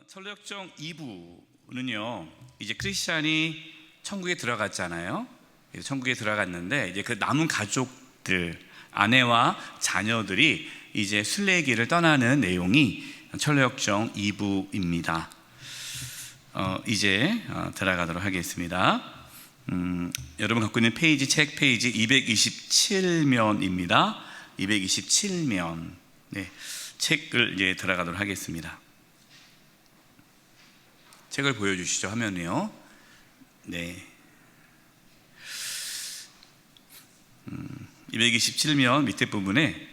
철로역정 2부는요, 이제 크리스찬이 천국에 들어갔잖아요. 천국에 들어갔는데 이제 그 남은 가족들, 아내와 자녀들이 이제 순례길을 떠나는 내용이 철로역정 2부입니다. 이제 들어가도록 하겠습니다. 여러분 갖고 있는 페이지, 책 페이지 227면입니다. 227면. 네, 책을 이제 들어가도록 하겠습니다. 책을 보여주시죠. 화면이요. 네. 227면 밑에 부분에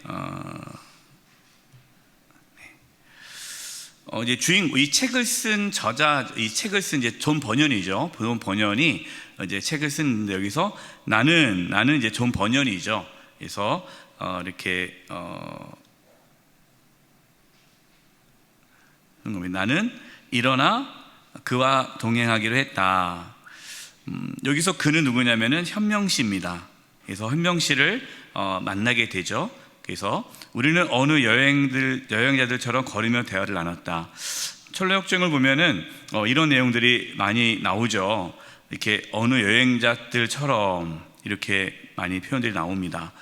이제 이 책을 쓴 저자, 이 책을 쓴 이제 존 버년이죠. 존 버년이 이제 책을 쓴 여기서 나는 이제 존 버년이죠. 그래서 이렇게 나는 일어나 그와 동행하기로 했다. 여기서 그는 누구냐면은 현명 씨입니다. 그래서 현명 씨를 만나게 되죠. 그래서 우리는 어느 여행자들처럼 걸으며 대화를 나눴다. 철로역정을 보면은 이런 내용들이 많이 나오죠. 이렇게 어느 여행자들처럼 이렇게 많이 표현들이 나옵니다.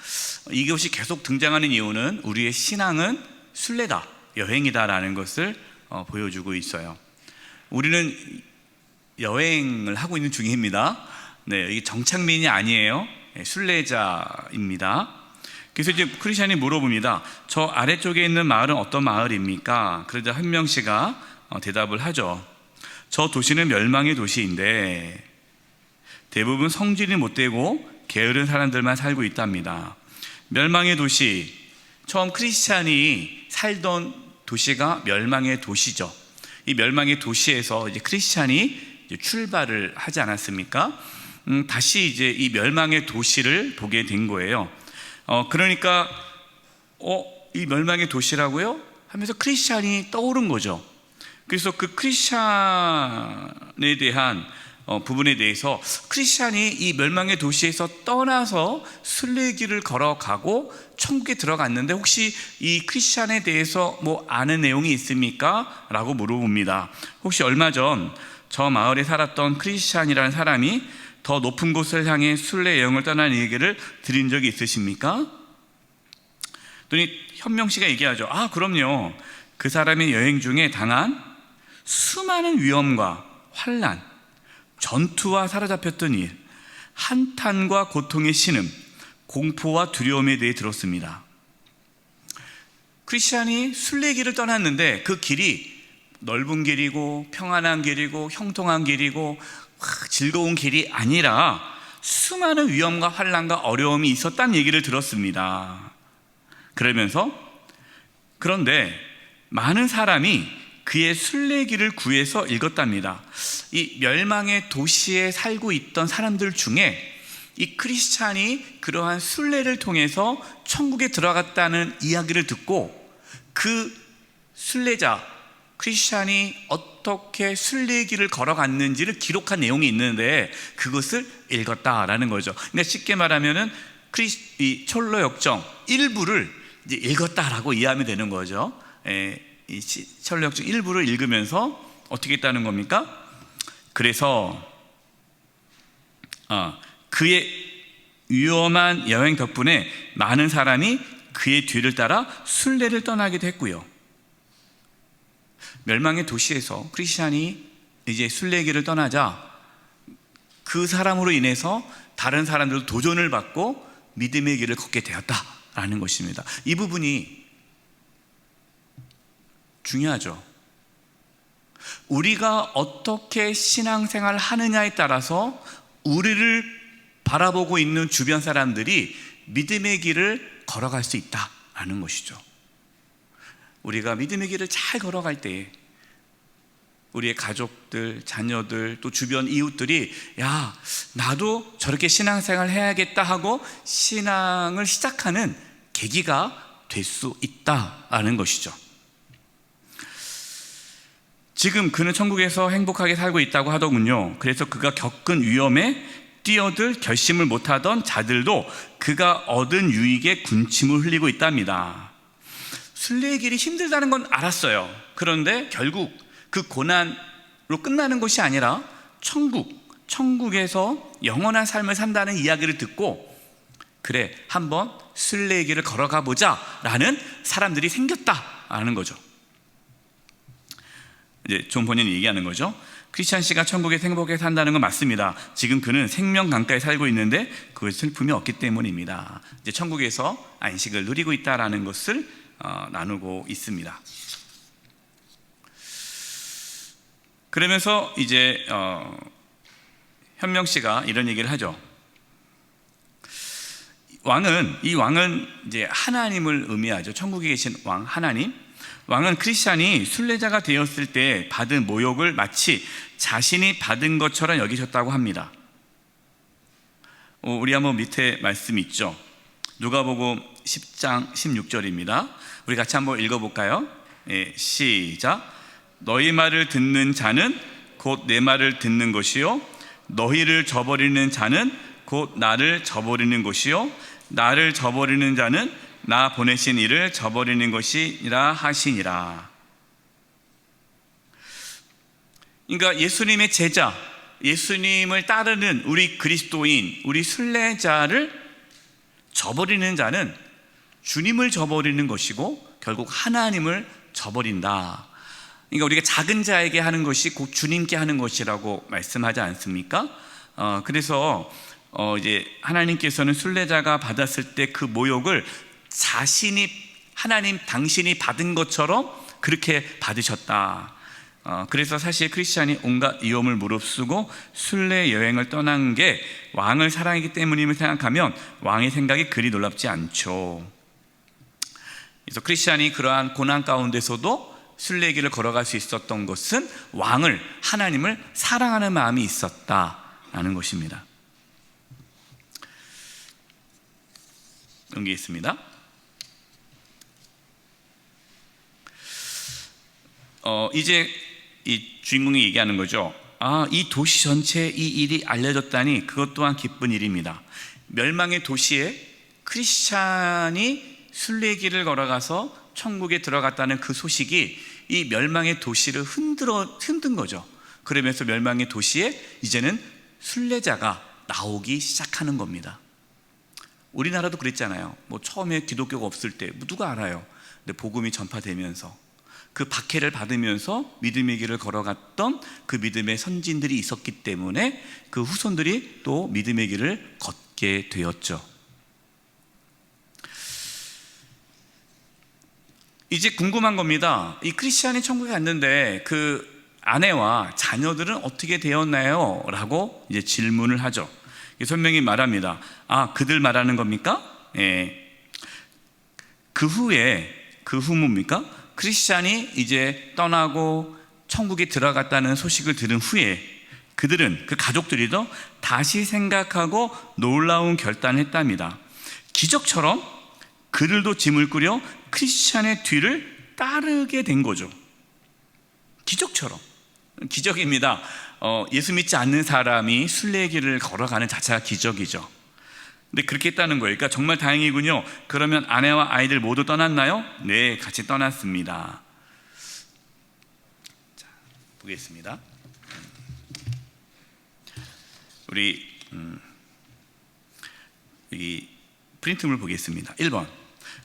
이것이 계속 등장하는 이유는 우리의 신앙은 순례다, 여행이다라는 것을 보여주고 있어요. 우리는 여행을 하고 있는 중입니다. 네, 이게 정착민이 아니에요. 순례자입니다. 그래서 이제 크리스찬이 물어봅니다. 저 아래쪽에 있는 마을은 어떤 마을입니까? 그러자 현명 씨가 대답을 하죠. 저 도시는 멸망의 도시인데 대부분 성질이 못되고 게으른 사람들만 살고 있답니다. 멸망의 도시, 처음 크리스찬이 살던 도시가 멸망의 도시죠. 이 멸망의 도시에서 이제 크리스찬이 이제 출발을 하지 않았습니까? 다시 이제 이 멸망의 도시를 보게 된 거예요. 그러니까 이 멸망의 도시라고요? 하면서 크리스찬이 떠오른 거죠. 그래서 그 크리스찬에 대한 부분에 대해서 크리스찬이 이 멸망의 도시에서 떠나서 순례길을 걸어가고 천국에 들어갔는데 혹시 이 크리스찬에 대해서 뭐 아는 내용이 있습니까? 라고 물어봅니다. 혹시 얼마 전 저 마을에 살았던 크리스찬이라는 사람이 더 높은 곳을 향해 순례 여행을 떠나는 얘기를 들은 적이 있으십니까? 그랬더니 현명 씨가 얘기하죠. 그럼요. 그 사람의 여행 중에 당한 수많은 위험과 환난, 전투와 사로잡혔던 일, 한탄과 고통의 신음, 공포와 두려움에 대해 들었습니다. 크리스찬이 순례길을 떠났는데 그 길이 넓은 길이고 평안한 길이고 형통한 길이고 즐거운 길이 아니라 수많은 위험과 환난과 어려움이 있었다는 얘기를 들었습니다. 그런데 많은 사람이 그의 순례길을 구해서 읽었답니다. 이 멸망의 도시에 살고 있던 사람들 중에 이 크리스찬이 그러한 순례를 통해서 천국에 들어갔다는 이야기를 듣고 그 순례자 크리스찬이 어떻게 순례길을 걸어갔는지를 기록한 내용이 있는데 그것을 읽었다라는 거죠. 그러니까 쉽게 말하면은 이 철로역정 일부를 이제 읽었다라고 이해하면 되는 거죠. 이 철로역정 일부를 읽으면서 어떻게 했다는 겁니까? 그래서 그의 위험한 여행 덕분에 많은 사람이 그의 뒤를 따라 순례를 떠나기도 했고요. 멸망의 도시에서 크리스찬이 이제 순례길을 떠나자 그 사람으로 인해서 다른 사람들도 도전을 받고 믿음의 길을 걷게 되었다라는 것입니다. 이 부분이 중요하죠. 우리가 어떻게 신앙생활을 하느냐에 따라서 우리를 바라보고 있는 주변 사람들이 믿음의 길을 걸어갈 수 있다라는 것이죠. 우리가 믿음의 길을 잘 걸어갈 때 우리의 가족들, 자녀들, 또 주변 이웃들이 야, 나도 저렇게 신앙생활을 해야겠다 하고 신앙을 시작하는 계기가 될 수 있다라는 것이죠. 지금 그는 천국에서 행복하게 살고 있다고 하더군요. 그래서 그가 겪은 위험에 뛰어들 결심을 못하던 자들도 그가 얻은 유익에 군침을 흘리고 있답니다. 순례의 길이 힘들다는 건 알았어요. 그런데 결국 그 고난으로 끝나는 것이 아니라 천국에서 영원한 삶을 산다는 이야기를 듣고, 그래, 한번 순례의 길을 걸어가 보자 라는 사람들이 생겼다라는 거죠. 이제 존 본인이 얘기하는 거죠. 크리스찬 씨가 천국에서 행복하게 산다는 건 맞습니다. 지금 그는 생명 강가에 살고 있는데 그것이 슬픔이 없기 때문입니다. 이제 천국에서 안식을 누리고 있다라는 것을 나누고 있습니다. 그러면서 이제 현명 씨가 이런 얘기를 하죠. 이 왕은 이제 하나님을 의미하죠. 천국에 계신 왕, 하나님. 왕은 크리스찬이 순례자가 되었을 때 받은 모욕을 마치 자신이 받은 것처럼 여기셨다고 합니다. 우리 한번 밑에 말씀이 있죠. 누가복음 10장 16절입니다. 우리 같이 한번 읽어볼까요? 시작. 너희 말을 듣는 자는 곧 내 말을 듣는 것이요, 너희를 저버리는 자는 곧 나를 저버리는 것이요, 나를 저버리는 자는 나 보내신 이를 저버리는 것이라 하시니라. 그러니까 예수님의 제자, 예수님을 따르는 우리 그리스도인, 우리 순례자를 저버리는 자는 주님을 저버리는 것이고 결국 하나님을 저버린다. 그러니까 우리가 작은 자에게 하는 것이 곧 주님께 하는 것이라고 말씀하지 않습니까? 그래서 이제 하나님께서는 순례자가 받았을 때 그 모욕을 자신이, 하나님 당신이 받은 것처럼 그렇게 받으셨다. 그래서 사실 크리스찬이 온갖 위험을 무릅쓰고 순례 여행을 떠난 게 왕을 사랑하기 때문임을 생각하면 왕의 생각이 그리 놀랍지 않죠. 그래서 크리스찬이 그러한 고난 가운데서도 순례의 길을 걸어갈 수 있었던 것은 왕을, 하나님을 사랑하는 마음이 있었다라는 것입니다. 넘기겠습니다. 이제 이 주인공이 얘기하는 거죠. 이 도시 전체에 이 일이 알려졌다니 그것 또한 기쁜 일입니다. 멸망의 도시에 크리스찬이 순례의 길을 걸어가서 천국에 들어갔다는 그 소식이 이 멸망의 도시를 흔든 거죠. 그러면서 멸망의 도시에 이제는 순례자가 나오기 시작하는 겁니다. 우리나라도 그랬잖아요. 처음에 기독교가 없을 때 누가 알아요? 근데 복음이 전파되면서 그 박해를 받으면서 믿음의 길을 걸어갔던 그 믿음의 선진들이 있었기 때문에 그 후손들이 또 믿음의 길을 걷게 되었죠. 이제 궁금한 겁니다. 이 크리스찬이 천국에 갔는데 그 아내와 자녀들은 어떻게 되었나요? 라고 이제 질문을 하죠. 설명이 말합니다. 그들 말하는 겁니까? 그 후 뭡니까? 크리스찬이 이제 떠나고 천국에 들어갔다는 소식을 들은 후에 그들은, 그 가족들이도 다시 생각하고 놀라운 결단을 했답니다. 기적처럼 그들도 짐을 꾸려 크리스찬의 뒤를 따르게 된 거죠. 기적처럼. 기적입니다. 예수 믿지 않는 사람이 순례의 길을 걸어가는 자체가 기적이죠. 근데 그렇게 했다는 거예요. 그러니까 정말 다행이군요. 그러면 아내와 아이들 모두 떠났나요? 네, 같이 떠났습니다. 자, 보겠습니다. 우리 여기 프린트물 보겠습니다. 1번.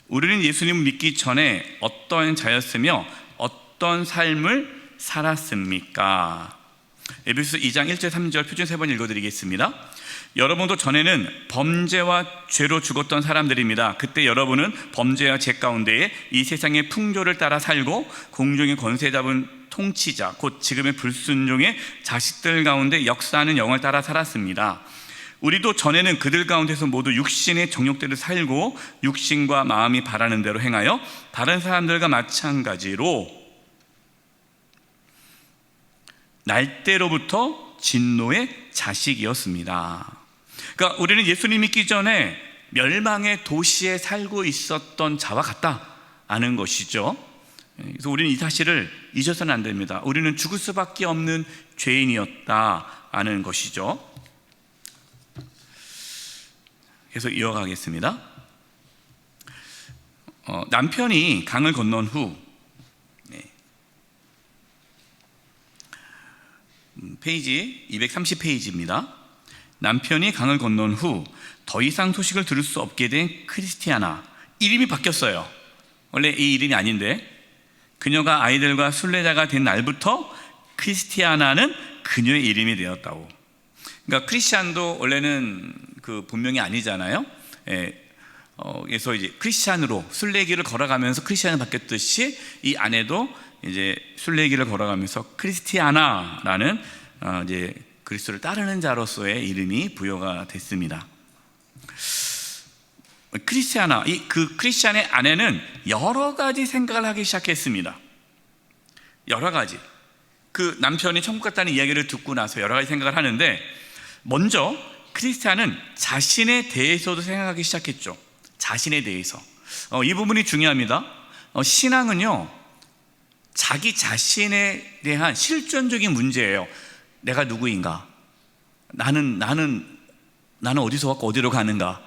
우리는 예수님을 믿기 전에 어떤 자였으며 어떤 삶을 살았습니까? 에베소서 2장 1절 3절 표준 3번 읽어드리겠습니다. 여러분도 전에는 범죄와 죄로 죽었던 사람들입니다. 그때 여러분은 범죄와 죄 가운데에 이 세상의 풍조를 따라 살고 공중의 권세 잡은 통치자, 곧 지금의 불순종의 자식들 가운데 역사하는 영을 따라 살았습니다. 우리도 전에는 그들 가운데서 모두 육신의 정욕대로 살고 육신과 마음이 바라는 대로 행하여 다른 사람들과 마찬가지로 날때로부터 진노의 자식이었습니다. 그러니까 우리는 예수님 믿기 전에 멸망의 도시에 살고 있었던 자와 같다는 것이죠. 그래서 우리는 이 사실을 잊어서는 안 됩니다. 우리는 죽을 수밖에 없는 죄인이었다는 것이죠. 계속 이어가겠습니다. 남편이 강을 건넌 후 페이지 230페이지입니다. 남편이 강을 건넌 후 더 이상 소식을 들을 수 없게 된 크리스티아나. 이름이 바뀌었어요. 원래 이 이름이 아닌데 그녀가 아이들과 순례자가 된 날부터 크리스티아나는 그녀의 이름이 되었다고. 그러니까 크리스찬도 원래는 그 본명이 아니잖아요. 그래서 이제 크리스찬으로 순례길을 걸어가면서 크리스찬이 바뀌었듯이 이 아내도 이제 순례길을 걸어가면서 크리스티아나라는 이제 그리스도를 따르는 자로서의 이름이 부여가 됐습니다. 크리스티아나, 그 크리스찬의 아내는 여러 가지 생각을 하기 시작했습니다. 여러 가지. 그 남편이 천국 갔다는 이야기를 듣고 나서 여러 가지 생각을 하는데, 먼저 크리스찬은 자신에 대해서도 생각하기 시작했죠. 자신에 대해서. 이 부분이 중요합니다. 신앙은요, 자기 자신에 대한 실존적인 문제예요. 내가 누구인가? 나는 어디서 왔고 어디로 가는가?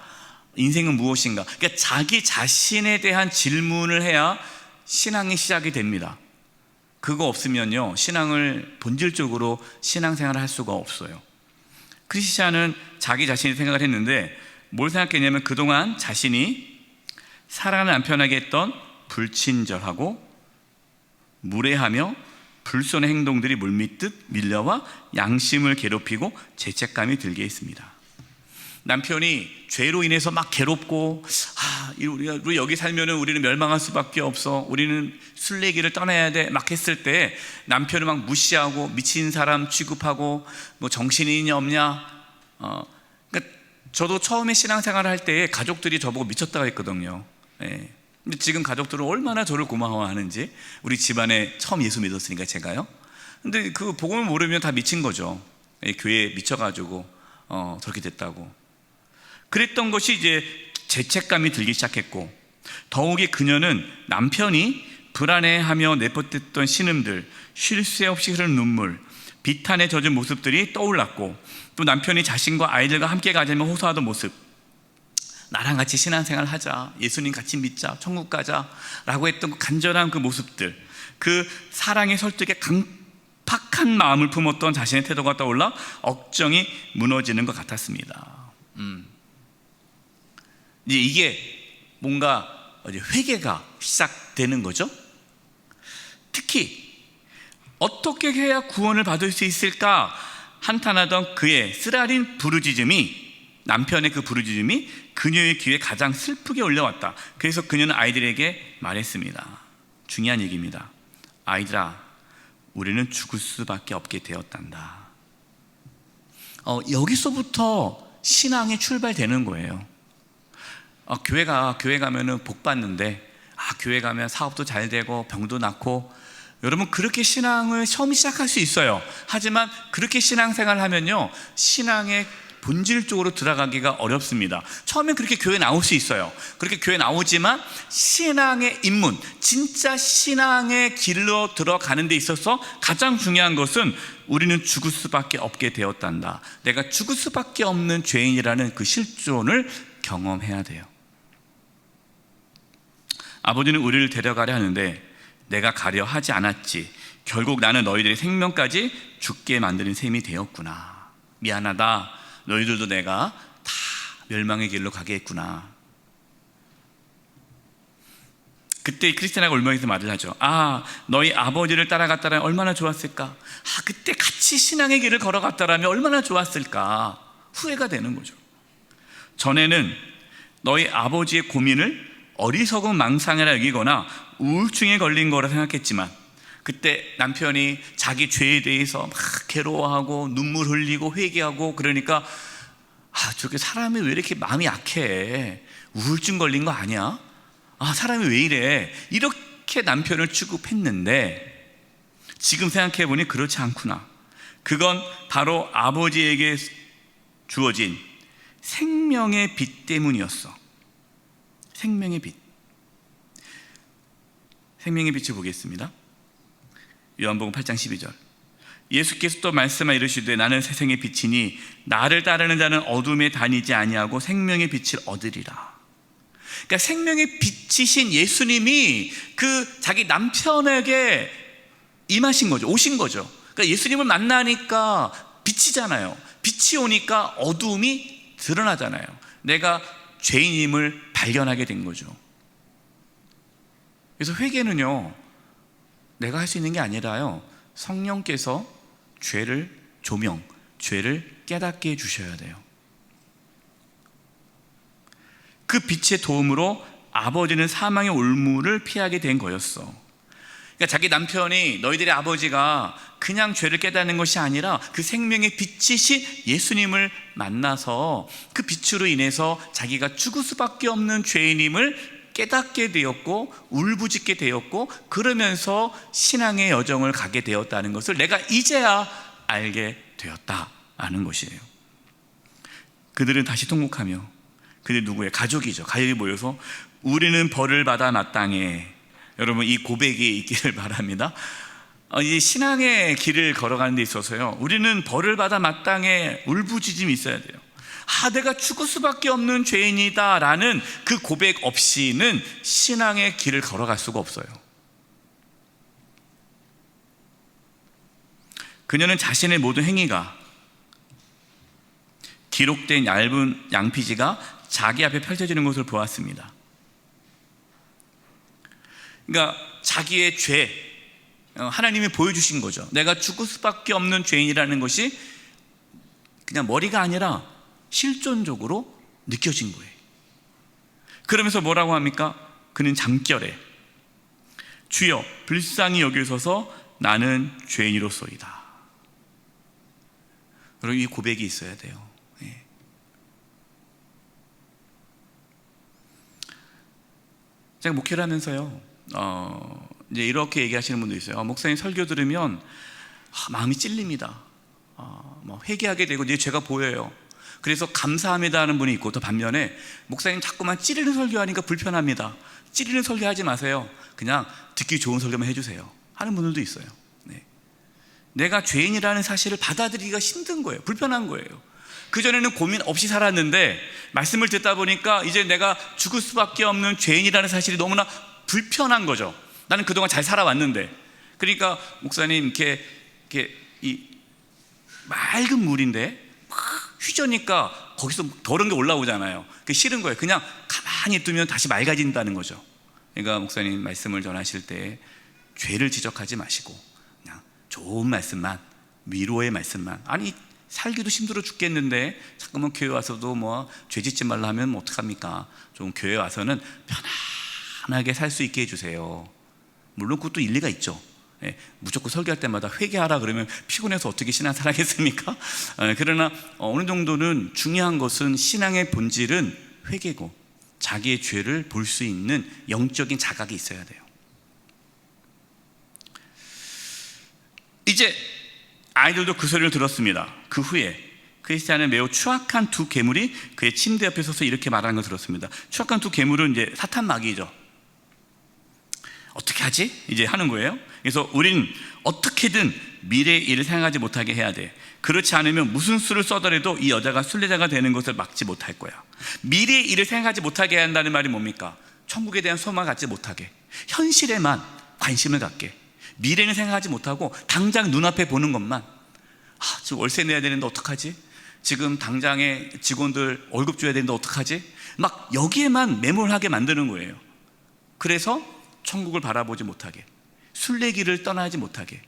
인생은 무엇인가? 그러니까 자기 자신에 대한 질문을 해야 신앙이 시작이 됩니다. 그거 없으면요, 신앙을 본질적으로 신앙생활을 할 수가 없어요. 크리스찬은 자기 자신이 생각을 했는데 뭘 생각했냐면 그동안 자신이 사랑하는 남편에게 했던 불친절하고 무례하며 불손의 행동들이 물밀듯 밀려와 양심을 괴롭히고 죄책감이 들게 했습니다. 남편이 죄로 인해서 막 괴롭고 우리 여기 살면은 우리는 멸망할 수밖에 없어, 우리는 순례길을 떠나야 돼 막 했을 때 남편을 막 무시하고 미친 사람 취급하고 뭐 정신이 있냐 없냐. 그러니까 저도 처음에 신앙생활을 할 때 가족들이 저보고 미쳤다고 했거든요. 근데 지금 가족들은 얼마나 저를 고마워하는지. 우리 집안에 처음 예수 믿었으니까 제가요. 근데 그 복음을 모르면 다 미친 거죠. 교회에 미쳐가지고 저렇게 됐다고. 그랬던 것이 이제 죄책감이 들기 시작했고, 더욱이 그녀는 남편이 불안해하며 내뱉었던 신음들, 쉴 새 없이 흐르는 눈물, 비탄에 젖은 모습들이 떠올랐고, 또 남편이 자신과 아이들과 함께 가자며 호소하던 모습, 나랑 같이 신앙생활 하자, 예수님 같이 믿자, 천국 가자 라고 했던 그 간절한 그 모습들, 그 사랑의 설득에 강팍한 마음을 품었던 자신의 태도가 떠올라 억정이 무너지는 것 같았습니다. 이제 이게 뭔가 회개가 시작되는 거죠. 특히 어떻게 해야 구원을 받을 수 있을까 한탄하던 그의 쓰라린 부르짖음이, 남편의 그 부르짖음이 그녀의 귀에 가장 슬프게 올려왔다. 그래서 그녀는 아이들에게 말했습니다. 중요한 얘기입니다. 아이들아, 우리는 죽을 수밖에 없게 되었단다. 여기서부터 신앙이 출발되는 거예요. 교회 가면은 복 받는데, 교회 가면 사업도 잘 되고 병도 낫고. 여러분, 그렇게 신앙을 처음 시작할 수 있어요. 하지만 그렇게 신앙생활을 하면요, 신앙의 본질적으로 들어가기가 어렵습니다. 처음엔 그렇게 교회 나올 수 있어요. 그렇게 교회 나오지만 신앙의 입문, 진짜 신앙의 길로 들어가는 데 있어서 가장 중요한 것은 우리는 죽을 수밖에 없게 되었단다. 내가 죽을 수밖에 없는 죄인이라는 그 실존을 경험해야 돼요. 아버지는 우리를 데려가려 하는데 내가 가려 하지 않았지. 결국 나는 너희들의 생명까지 죽게 만드는 셈이 되었구나. 미안하다. 너희들도 내가 다 멸망의 길로 가게 했구나. 그때 크리스티나가 울면서 말을 하죠. 너희 아버지를 따라갔다라면 얼마나 좋았을까. 그때 같이 신앙의 길을 걸어갔다라면 얼마나 좋았을까. 후회가 되는 거죠. 전에는 너희 아버지의 고민을 어리석은 망상이라 여기거나 우울증에 걸린 거라 생각했지만, 그때 남편이 자기 죄에 대해서 막 괴로워하고 눈물 흘리고 회개하고 그러니까 저게 사람이 왜 이렇게 마음이 약해, 우울증 걸린 거 아니야? 사람이 왜 이래, 이렇게 남편을 취급했는데 지금 생각해보니 그렇지 않구나. 그건 바로 아버지에게 주어진 생명의 빛 때문이었어. 생명의 빛. 생명의 빛을 보겠습니다. 요한복음 8장 12절. 예수께서 또 말씀하 이르시되 나는 세상의 빛이니 나를 따르는 자는 어둠에 다니지 아니하고 생명의 빛을 얻으리라. 그러니까 생명의 빛이신 예수님이 그 자기 남편에게 임하신 거죠. 오신 거죠. 그러니까 예수님을 만나니까 빛이잖아요. 빛이 오니까 어두움이 드러나잖아요. 내가 죄인임을 발견하게 된 거죠. 그래서 회개는요, 내가 할 수 있는 게 아니라요, 성령께서 죄를 조명, 죄를 깨닫게 해주셔야 돼요. 그 빛의 도움으로 아버지는 사망의 올무를 피하게 된 거였어. 그러니까 자기 남편이 너희들의 아버지가 그냥 죄를 깨닫는 것이 아니라 그 생명의 빛이신 예수님을 만나서 그 빛으로 인해서 자기가 죽을 수밖에 없는 죄인임을 깨닫게 되었고 울부짖게 되었고, 그러면서 신앙의 여정을 가게 되었다는 것을 내가 이제야 알게 되었다라는 것이에요. 그들은 다시 통곡하며, 그들 누구예요? 가족이죠. 가족이 모여서 우리는 벌을 받아 마땅해. 여러분, 이 고백이 있기를 바랍니다. 이 신앙의 길을 걸어가는 데 있어서요, 우리는 벌을 받아 마땅해 울부짖음이 있어야 돼요. 내가 죽을 수밖에 없는 죄인이다 라는 그 고백 없이는 신앙의 길을 걸어갈 수가 없어요. 그녀는 자신의 모든 행위가 기록된 얇은 양피지가 자기 앞에 펼쳐지는 것을 보았습니다. 그러니까 자기의 죄, 하나님이 보여주신 거죠. 내가 죽을 수밖에 없는 죄인이라는 것이 그냥 머리가 아니라 실존적으로 느껴진 거예요. 그러면서 뭐라고 합니까? 그는 잠결에 주여 불쌍히 여기소서 나는 죄인이로소이다. 여러분, 이 고백이 있어야 돼요. 제가 목회를 하면서요, 이제 이렇게 얘기하시는 분도 있어요. 목사님 설교 들으면 마음이 찔립니다. 회개하게 되고 이제 죄가 보여요. 그래서 감사합니다 하는 분이 있고, 또 반면에 목사님 자꾸만 찌르는 설교하니까 불편합니다. 찌르는 설교하지 마세요. 그냥 듣기 좋은 설교만 해주세요 하는 분들도 있어요. 내가 죄인이라는 사실을 받아들이기가 힘든 거예요. 불편한 거예요. 그전에는 고민 없이 살았는데 말씀을 듣다 보니까 이제 내가 죽을 수밖에 없는 죄인이라는 사실이 너무나 불편한 거죠. 나는 그동안 잘 살아왔는데. 그러니까 목사님 이렇게 이 맑은 물인데 막 휘저니까 거기서 더러운 게 올라오잖아요. 그게 싫은 거예요. 그냥 가만히 두면 다시 맑아진다는 거죠. 그러니까 목사님 말씀을 전하실 때 죄를 지적하지 마시고 그냥 좋은 말씀만, 위로의 말씀만. 아니 살기도 힘들어 죽겠는데 잠깐만 교회 와서도 죄 짓지 말라 하면 어떡합니까? 좀 교회 와서는 편안하게 살 수 있게 해주세요. 물론 그것도 일리가 있죠. 무조건 설교할 때마다 회개하라 그러면 피곤해서 어떻게 신앙생활 하겠습니까? 그러나 어느 정도는 중요한 것은 신앙의 본질은 회개고 자기의 죄를 볼 수 있는 영적인 자각이 있어야 돼요. 이제 아이들도 그 소리를 들었습니다. 그 후에 크리스찬은 매우 추악한 두 괴물이 그의 침대 옆에 서서 이렇게 말하는 걸 들었습니다. 추악한 두 괴물은 이제 사탄 마귀죠. 어떻게 하지? 이제 하는 거예요. 그래서 우린 어떻게든 미래의 일을 생각하지 못하게 해야 돼. 그렇지 않으면 무슨 수를 써더라도 이 여자가 순례자가 되는 것을 막지 못할 거야. 미래의 일을 생각하지 못하게 한다는 말이 뭡니까? 천국에 대한 소망을 갖지 못하게, 현실에만 관심을 갖게. 미래는 생각하지 못하고 당장 눈앞에 보는 것만. 지금 월세 내야 되는데 어떡하지? 지금 당장에 직원들 월급 줘야 되는데 어떡하지? 막 여기에만 매몰하게 만드는 거예요. 그래서 천국을 바라보지 못하게, 순례길을 떠나지 못하게.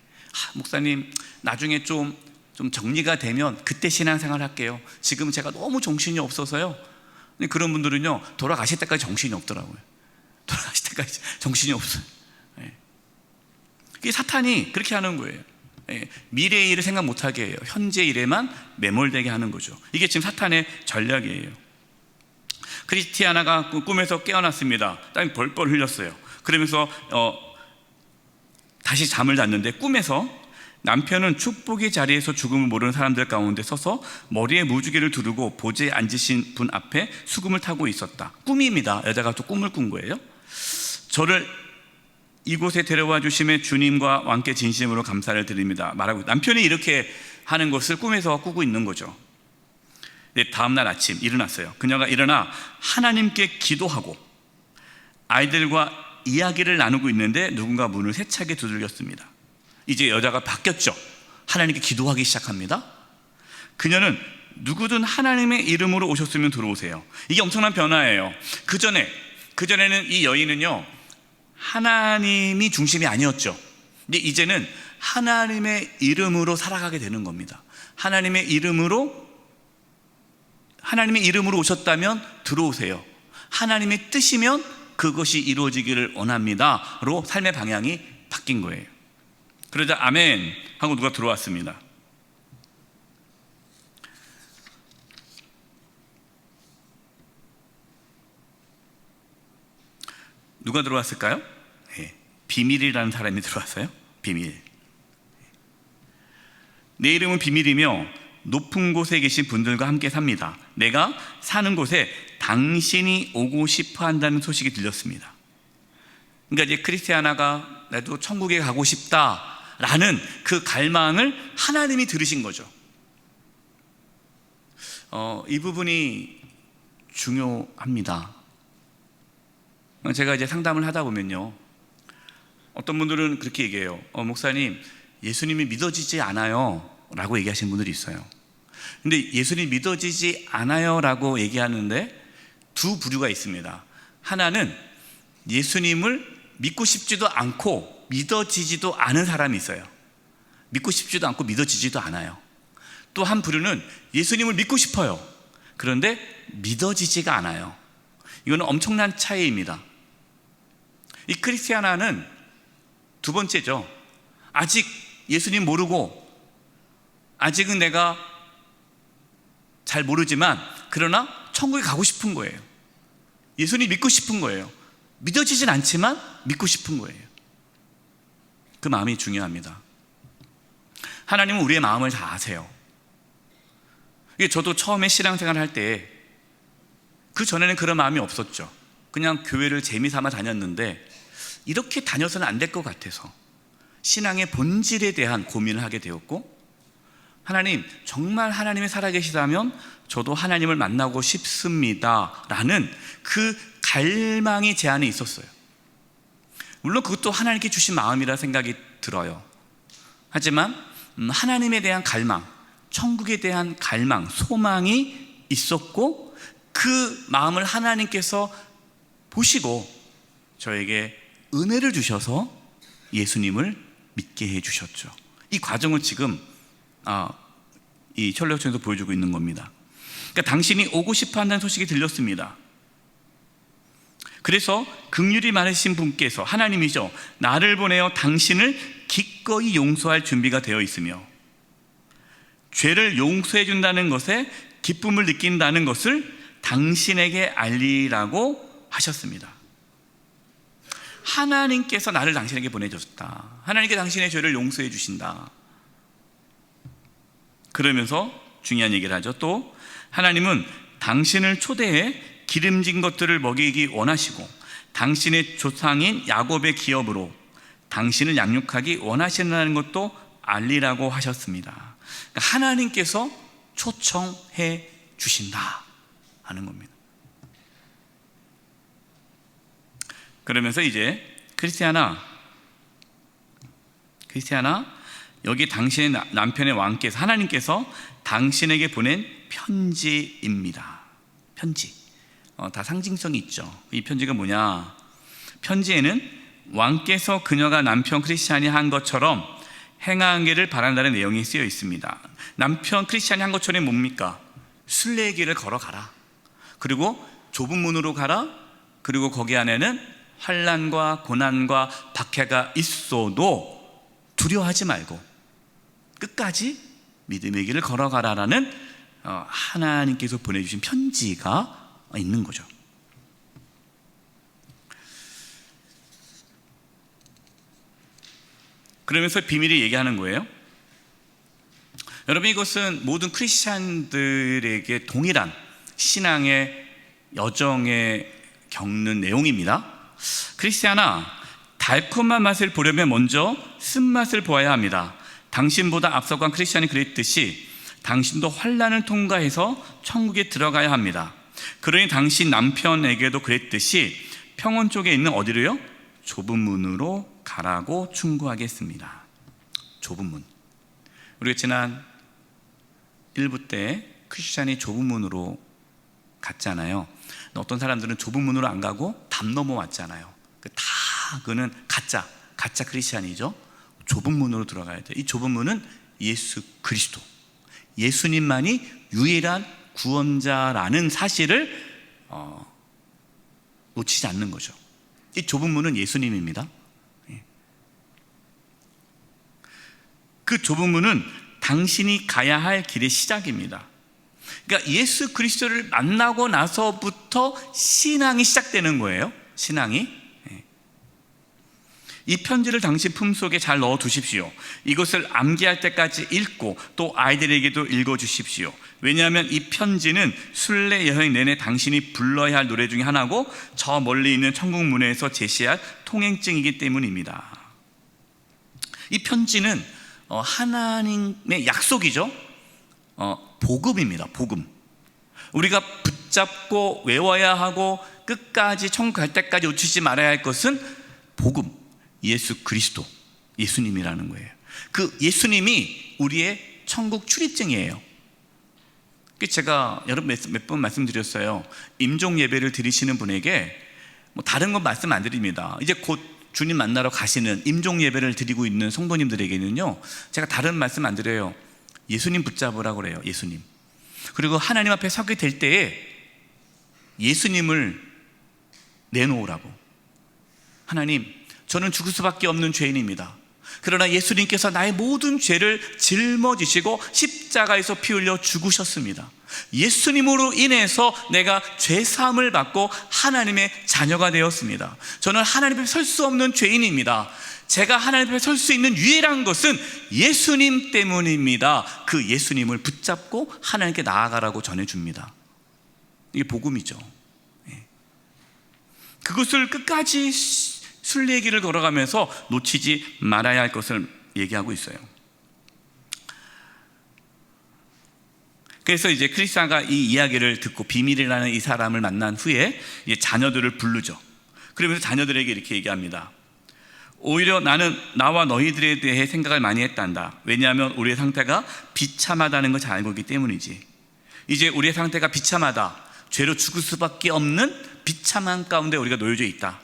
목사님 나중에 좀 정리가 되면 그때 신앙생활 할게요. 지금 제가 너무 정신이 없어서요. 근데 그런 분들은요, 돌아가실 때까지 정신이 없더라고요. 돌아가실 때까지 정신이 없어요. 그게 사탄이 그렇게 하는 거예요. 미래의 일을 생각 못하게 해요. 현재 일에만 매몰되게 하는 거죠. 이게 지금 사탄의 전략이에요. 크리스티아나가 꿈에서 깨어났습니다. 땀이 벌벌 흘렸어요. 그러면서 다시 잠을 잤는데 꿈에서 남편은 축복의 자리에서 죽음을 모르는 사람들 가운데 서서 머리에 무지개를 두르고 보좌에 앉으신 분 앞에 수금을 타고 있었다. 꿈입니다. 여자가 또 꿈을 꾼 거예요. 저를 이곳에 데려와 주심에 주님과 왕께 진심으로 감사를 드립니다 말하고, 남편이 이렇게 하는 것을 꿈에서 꾸고 있는 거죠. 다음날 아침 일어났어요. 그녀가 일어나 하나님께 기도하고 아이들과 이야기를 나누고 있는데 누군가 문을 세차게 두들겼습니다. 이제 여자가 바뀌었죠. 하나님께 기도하기 시작합니다. 그녀는 누구든 하나님의 이름으로 오셨으면 들어오세요. 이게 엄청난 변화예요. 그전에는 이 여인은요, 하나님이 중심이 아니었죠. 근데 이제는 하나님의 이름으로 살아가게 되는 겁니다. 하나님의 이름으로 오셨다면 들어오세요. 하나님의 뜻이면 그것이 이루어지기를 원합니다로 삶의 방향이 바뀐 거예요. 그러자 아멘 하고 누가 들어왔습니다. 누가 들어왔을까요? 네, 비밀이라는 사람이 들어왔어요. 비밀. 내 이름은 비밀이며 높은 곳에 계신 분들과 함께 삽니다. 내가 사는 곳에 당신이 오고 싶어 한다는 소식이 들렸습니다. 그러니까 이제 크리스티아나가 나도 천국에 가고 싶다라는 그 갈망을 하나님이 들으신 거죠. 이 부분이 중요합니다. 제가 이제 상담을 하다 보면요, 어떤 분들은 그렇게 얘기해요. 목사님, 예수님이 믿어지지 않아요 라고 얘기하시는 분들이 있어요. 근데 예수님 믿어지지 않아요 라고 얘기하는데 두 부류가 있습니다. 하나는 예수님을 믿고 싶지도 않고 믿어지지도 않은 사람이 있어요. 믿고 싶지도 않고 믿어지지도 않아요. 또 한 부류는 예수님을 믿고 싶어요. 그런데 믿어지지가 않아요. 이거는 엄청난 차이입니다. 이 크리스티아나는 두 번째죠. 아직 예수님 모르고, 아직은 내가 잘 모르지만 그러나 천국에 가고 싶은 거예요. 예수님 믿고 싶은 거예요. 믿어지진 않지만 믿고 싶은 거예요. 그 마음이 중요합니다. 하나님은 우리의 마음을 다 아세요. 저도 처음에 신앙생활을 할 때 그 전에는 그런 마음이 없었죠. 그냥 교회를 재미삼아 다녔는데 이렇게 다녀서는 안 될 것 같아서 신앙의 본질에 대한 고민을 하게 되었고, 하나님, 정말 하나님이 살아계시다면 저도 하나님을 만나고 싶습니다 라는 그 갈망이 제 안에 있었어요. 물론 그것도 하나님께 주신 마음이라 생각이 들어요. 하지만 하나님에 대한 갈망, 천국에 대한 갈망, 소망이 있었고, 그 마음을 하나님께서 보시고 저에게 은혜를 주셔서 예수님을 믿게 해주셨죠. 이 과정을 지금 이 혈력전에서 보여주고 있는 겁니다. 그러니까 당신이 오고 싶어 한다는 소식이 들렸습니다. 그래서 긍휼이 많으신 분께서, 하나님이죠, 나를 보내어 당신을 기꺼이 용서할 준비가 되어 있으며 죄를 용서해 준다는 것에 기쁨을 느낀다는 것을 당신에게 알리라고 하셨습니다. 하나님께서 나를 당신에게 보내줬다. 하나님께 당신의 죄를 용서해 주신다. 그러면서 중요한 얘기를 하죠. 또 하나님은 당신을 초대해 기름진 것들을 먹이기 원하시고 당신의 조상인 야곱의 기업으로 당신을 양육하기 원하신다는 것도 알리라고 하셨습니다. 그러니까 하나님께서 초청해 주신다 하는 겁니다. 그러면서 이제 크리스티아나, 여기 당신의 남편의 왕께서, 하나님께서 당신에게 보낸 편지입니다. 편지. 다 상징성이 있죠. 이 편지가 뭐냐? 편지에는 왕께서 그녀가 남편 크리스찬이 한 것처럼 행하기를 바란다는 내용이 쓰여 있습니다. 남편 크리스찬이 한 것처럼 뭡니까? 순례의 길을 걸어가라. 그리고 좁은 문으로 가라. 그리고 거기 안에는 환난과 고난과 박해가 있어도 두려워하지 말고 끝까지 믿음의 길을 걸어가라라는 하나님께서 보내주신 편지가 있는 거죠. 그러면서 비밀을 얘기하는 거예요. 여러분, 이것은 모든 크리스찬들에게 동일한 신앙의 여정에 겪는 내용입니다. 크리스티아나, 달콤한 맛을 보려면 먼저 쓴맛을 보아야 합니다. 당신보다 앞서간 크리스찬이 그랬듯이 당신도 환난을 통과해서 천국에 들어가야 합니다. 그러니 당신 남편에게도 그랬듯이 평원 쪽에 있는 어디로요? 좁은 문으로 가라고 충고하겠습니다. 좁은 문. 우리가 지난 1부 때 크리스찬이 좁은 문으로 갔잖아요. 어떤 사람들은 좁은 문으로 안 가고 담 넘어왔잖아요. 그거는 가짜 크리스찬이죠. 좁은 문으로 들어가야 돼요. 이 좁은 문은 예수 그리스도, 예수님만이 유일한 구원자라는 사실을 놓치지 않는 거죠. 이 좁은 문은 예수님입니다. 그 좁은 문은 당신이 가야 할 길의 시작입니다. 그러니까 예수 그리스도를 만나고 나서부터 신앙이 시작되는 거예요. 신앙이. 이 편지를 당신 품속에 잘 넣어 두십시오. 이것을 암기할 때까지 읽고 또 아이들에게도 읽어주십시오. 왜냐하면 이 편지는 순례 여행 내내 당신이 불러야 할 노래 중에 하나고 저 멀리 있는 천국 문에서 제시할 통행증이기 때문입니다. 이 편지는 하나님의 약속이죠. 복음입니다. 복음. 우리가 붙잡고 외워야 하고 끝까지 천국 갈 때까지 놓치지 말아야 할 것은 복음, 예수 그리스도, 예수님이라는 거예요. 그 예수님이 우리의 천국 출입증이에요. 제가 여러 몇 번 말씀드렸어요. 임종 예배를 드리시는 분에게 다른 건 말씀 안 드립니다. 이제 곧 주님 만나러 가시는 임종 예배를 드리고 있는 성도님들에게는요, 제가 다른 말씀 안 드려요. 예수님 붙잡으라고 그래요. 예수님. 그리고 하나님 앞에 서게 될 때에 예수님을 내놓으라고. 하나님, 저는 죽을 수밖에 없는 죄인입니다. 그러나 예수님께서 나의 모든 죄를 짊어지시고 십자가에서 피 흘려 죽으셨습니다. 예수님으로 인해서 내가 죄사함을 받고 하나님의 자녀가 되었습니다. 저는 하나님 앞에 설 수 없는 죄인입니다. 제가 하나님 앞에 설 수 있는 유일한 것은 예수님 때문입니다. 그 예수님을 붙잡고 하나님께 나아가라고 전해줍니다. 이게 복음이죠. 그것을 끝까지 순례의 길을 걸어가면서 놓치지 말아야 할 것을 얘기하고 있어요. 그래서 이제 크리스찬가 이 이야기를 듣고 비밀이라는 이 사람을 만난 후에 이제 자녀들을 부르죠. 그러면서 자녀들에게 이렇게 얘기합니다. 오히려 나는 나와 너희들에 대해 생각을 많이 했단다. 왜냐하면 우리의 상태가 비참하다는 걸 잘 알고 있기 때문이지. 이제 우리의 상태가 비참하다, 죄로 죽을 수밖에 없는 비참한 가운데 우리가 놓여져 있다.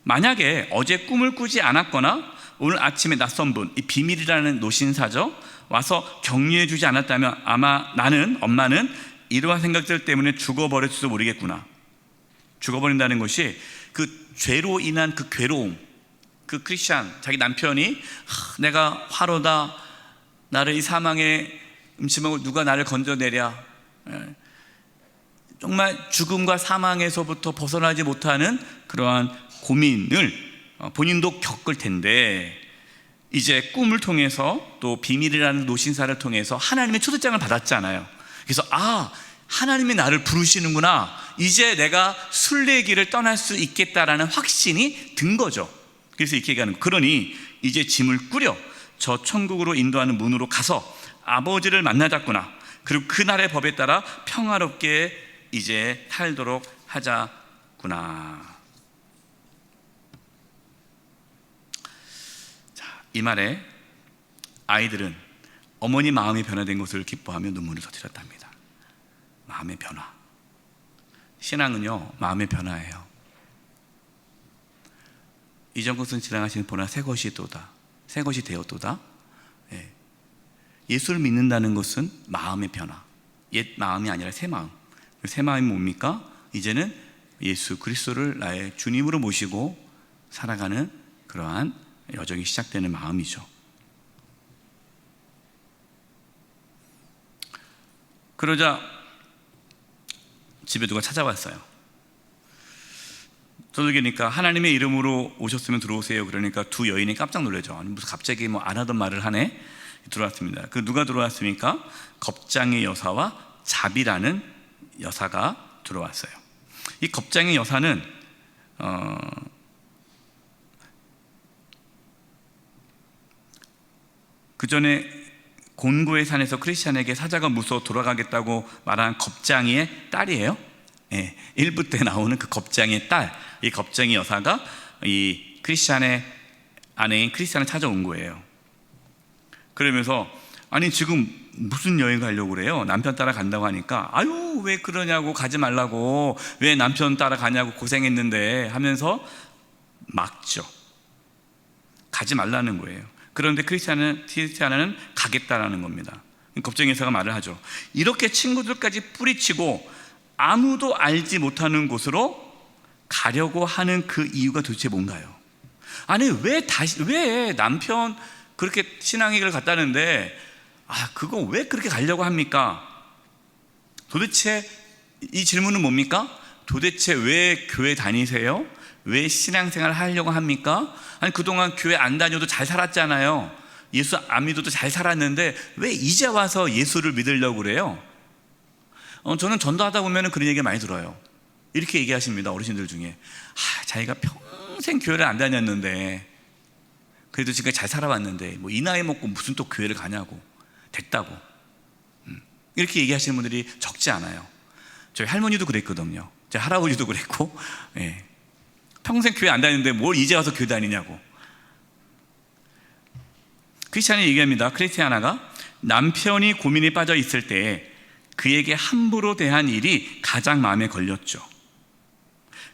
만약에 어제 꿈을 꾸지 않았거나 오늘 아침에 낯선 분, 이 비밀이라는 노신사죠, 와서 격려해 주지 않았다면 아마 엄마는 이러한 생각들 때문에 죽어버릴지도 모르겠구나. 죽어버린다는 것이 그 죄로 인한 그 괴로움, 그 크리스찬, 자기 남편이 내가 화로다, 나를 이 사망의 음침하고 누가 나를 건져내랴, 정말 죽음과 사망에서부터 벗어나지 못하는 그러한 고민을 본인도 겪을 텐데, 이제 꿈을 통해서 또 비밀이라는 노신사를 통해서 하나님의 초대장을 받았잖아요. 그래서 하나님이 나를 부르시는구나, 이제 내가 순례의 길을 떠날 수 있겠다라는 확신이 든 거죠. 그래서 이렇게 얘기하는 거예요. 그러니 이제 짐을 꾸려 저 천국으로 인도하는 문으로 가서 아버지를 만나자꾸나. 그리고 그날의 법에 따라 평화롭게 이제 살도록 하자꾸나. 이 말에 아이들은 어머니 마음이 변화된 것을 기뻐하며 눈물을 터뜨렸답니다. 마음의 변화. 신앙은요, 마음의 변화예요. 이전 것은 지나가시는 보나 새 것이 또다, 새 것이 되었도다. 예수를 믿는다는 것은 마음의 변화, 옛 마음이 아니라 새 마음. 새 마음이 뭡니까? 이제는 예수 그리스도를 나의 주님으로 모시고 살아가는 그러한 여정이 시작되는 마음이죠. 그러자 집에 누가 찾아왔어요. 두들기니까 하나님의 이름으로 오셨으면 들어오세요. 그러니까 두 여인이 깜짝 놀라죠. 아니, 무슨 갑자기 안 하던 말을 하네. 들어왔습니다. 그 누가 들어왔습니까? 겁장의 여사와 자비라는 여사가 들어왔어요. 이 겁장의 여사는 그 전에 곤고의 산에서 크리스찬에게 사자가 무서워 돌아가겠다고 말한 겁장이의 딸이에요. 1부 때 나오는 그 겁장의 딸, 이 겁장의 여사가 이 크리스찬의 아내인 크리스찬을 찾아온 거예요. 그러면서 아니 지금 무슨 여행 가려고 그래요? 남편 따라 간다고 하니까 아유 왜 그러냐고, 가지 말라고, 왜 남편 따라 가냐고, 고생했는데 하면서 막죠. 가지 말라는 거예요. 그런데 크리스티아나는 가겠다라는 겁니다. 겁쟁이사가 말을 하죠. 이렇게 친구들까지 뿌리치고 아무도 알지 못하는 곳으로 가려고 하는 그 이유가 도대체 뭔가요? 아니 왜 남편 그렇게 신앙의 길을 갔다는데 그거 왜 그렇게 가려고 합니까? 도대체 이 질문은 뭡니까? 도대체 왜 교회 다니세요? 왜 신앙생활 하려고 합니까? 아니 그동안 교회 안 다녀도 잘 살았잖아요. 예수 안 믿어도 잘 살았는데 왜 이제 와서 예수를 믿으려고 그래요? 저는 전도하다 보면 그런 얘기 많이 들어요. 이렇게 얘기하십니다. 어르신들 중에 자기가 평생 교회를 안 다녔는데 그래도 지금까지 잘 살아왔는데 뭐 이 나이 먹고 무슨 또 교회를 가냐고, 됐다고, 이렇게 얘기하시는 분들이 적지 않아요. 저희 할머니도 그랬거든요. 제 할아버지도 그랬고, 평생 교회 안 다녔는데 뭘 이제 와서 교회 다니냐고. 크리스찬이 얘기합니다. 크리스티아나가 남편이 고민에 빠져 있을 때 그에게 함부로 대한 일이 가장 마음에 걸렸죠.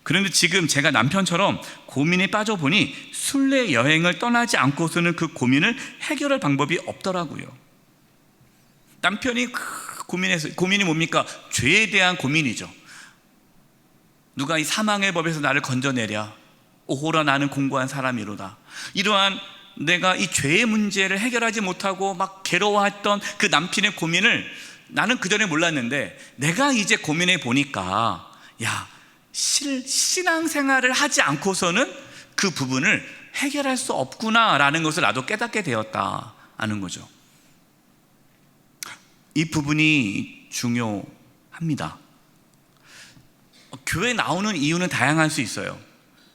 그런데 지금 제가 남편처럼 고민에 빠져보니 순례 여행을 떠나지 않고서는 그 고민을 해결할 방법이 없더라고요. 남편이 고민이 뭡니까? 죄에 대한 고민이죠. 누가 이 사망의 법에서 나를 건져내랴, 오호라 나는 공고한 사람이로다. 이러한 내가 이 죄의 문제를 해결하지 못하고 막 괴로워했던 그 남편의 고민을 나는 그전에 몰랐는데 내가 이제 고민해 보니까 신앙생활을 하지 않고서는 그 부분을 해결할 수 없구나라는 것을 나도 깨닫게 되었다는 거죠. 이 부분이 중요합니다. 교회 나오는 이유는 다양할 수 있어요.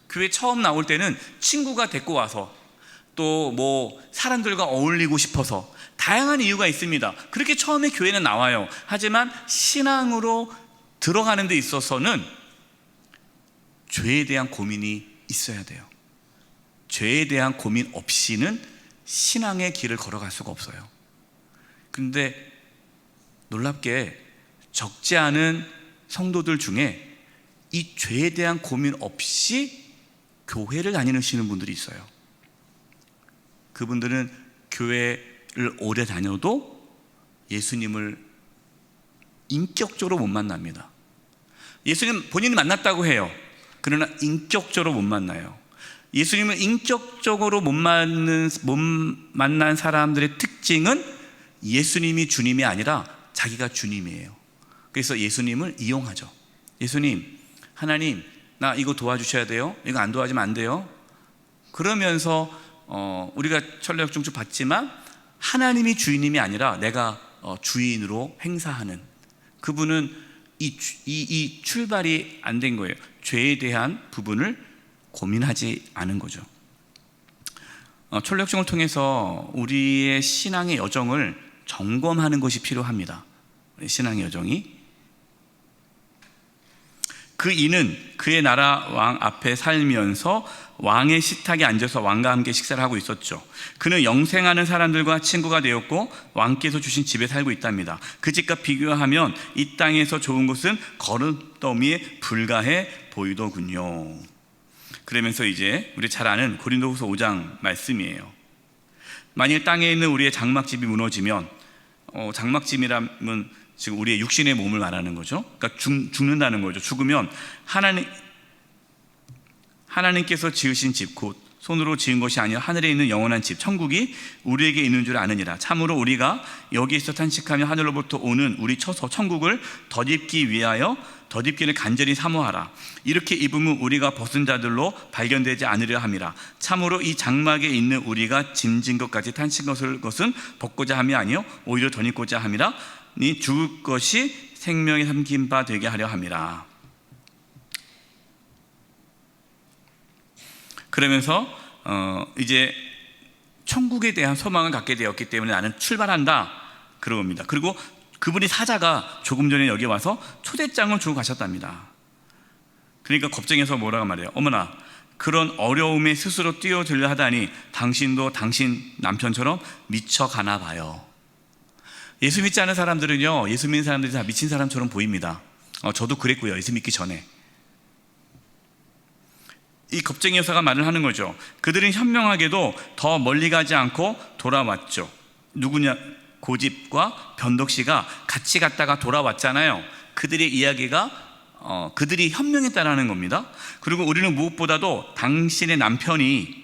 교회 처음 나올 때는 친구가 데리고 와서 또 뭐 사람들과 어울리고 싶어서 다양한 이유가 있습니다. 그렇게 처음에 교회는 나와요. 하지만 신앙으로 들어가는 데 있어서는 죄에 대한 고민이 있어야 돼요. 죄에 대한 고민 없이는 신앙의 길을 걸어갈 수가 없어요. 근데 놀랍게 적지 않은 성도들 중에 이 죄에 대한 고민 없이 교회를 다니시는 분들이 있어요. 그분들은 교회를 오래 다녀도 예수님을 인격적으로 못 만납니다. 예수님 본인이 만났다고 해요. 그러나 인격적으로 못 만나요. 예수님을 인격적으로 못 만난 사람들의 특징은 예수님이 주님이 아니라 자기가 주님이에요. 그래서 예수님을 이용하죠. 예수님, 하나님, 나 이거 도와주셔야 돼요. 이거 안 도와주면 안 돼요. 그러면서 우리가 천례역중주 받지만 하나님이 주인님이 아니라 내가 주인으로 행사하는, 그분은 이 출발이 안 된 거예요. 죄에 대한 부분을 고민하지 않은 거죠. 천례역중을 통해서 우리의 신앙의 여정을 점검하는 것이 필요합니다. 신앙의 여정이. 그 이는 그의 나라 왕 앞에 살면서 왕의 식탁에 앉아서 왕과 함께 식사를 하고 있었죠. 그는 영생하는 사람들과 친구가 되었고 왕께서 주신 집에 살고 있답니다. 그 집과 비교하면 이 땅에서 좋은 것은 거름더미에 불과해 보이더군요. 그러면서 이제 우리 잘 아는 고린도후서 5장 말씀이에요. 만일 땅에 있는 우리의 장막집이 무너지면, 장막집이라면 지금 우리의 육신의 몸을 말하는 거죠. 그러니까 죽는다는 거죠. 죽으면 하나님께서 지으신 집, 곧 손으로 지은 것이 아니라 하늘에 있는 영원한 집, 천국이 우리에게 있는 줄 아느니라. 참으로 우리가 여기에서 탄식하며 하늘로부터 오는 우리 처소 천국을 덧입기 위하여 덧입기를 간절히 사모하라. 이렇게 입으면 우리가 벗은 자들로 발견되지 않으려 함이라. 참으로 이 장막에 있는 우리가 짐진 것까지 탄식 것은 벗고자 함이 아니요 오히려 덧입고자 함이라. 니 죽을 것이 생명의 삼킨 바 되게 하려 함이라. 그러면서 이제 천국에 대한 소망을 갖게 되었기 때문에 나는 출발한다 그럽니다. 그리고 그분이 사자가 조금 전에 여기 와서 초대장을 주고 가셨답니다. 그러니까 겁쟁이서 뭐라고 말해요? 어머나, 그런 어려움에 스스로 뛰어들려 하다니 당신도 당신 남편처럼 미쳐가나 봐요. 예수 믿지 않은 사람들은요, 예수 믿는 사람들이 다 미친 사람처럼 보입니다. 저도 그랬고요, 예수 믿기 전에. 이 겁쟁이 여사가 말을 하는 거죠. 그들은 현명하게도 더 멀리 가지 않고 돌아왔죠. 누구냐? 고집과 변덕씨가 같이 갔다가 돌아왔잖아요. 그들의 이야기가 그들이 현명했다라는 겁니다. 그리고 우리는 무엇보다도 당신의 남편이